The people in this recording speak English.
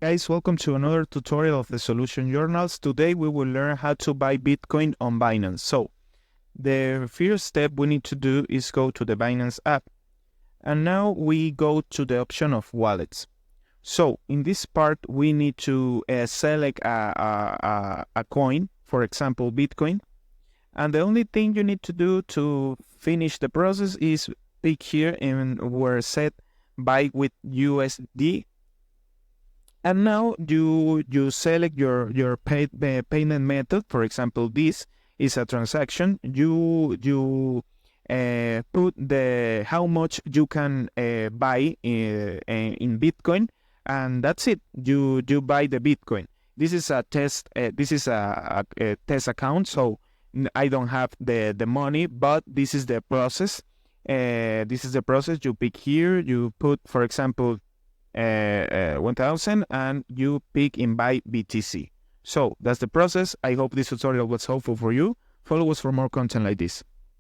Guys, welcome to another tutorial of the Solution Journals. Today we will learn how to buy Bitcoin on Binance. So, the first step we need to do is go to the Binance app. And now we go to the option of wallets. So, in this part, we need to select a coin, for example, Bitcoin. And the only thing you need to do to finish the process is pick here and where set buy with USD. And now you select your payment method. For example, this is a transaction. You put the how much you can buy in Bitcoin, and that's it. You buy the Bitcoin. This is a test. This is a test account, so I don't have the money, but this is the process. This is the process. You pick here. You put, for example, 1000 and you pick in buy BTC. So that's the process. I hope this tutorial was helpful for you. Follow us for more content like this.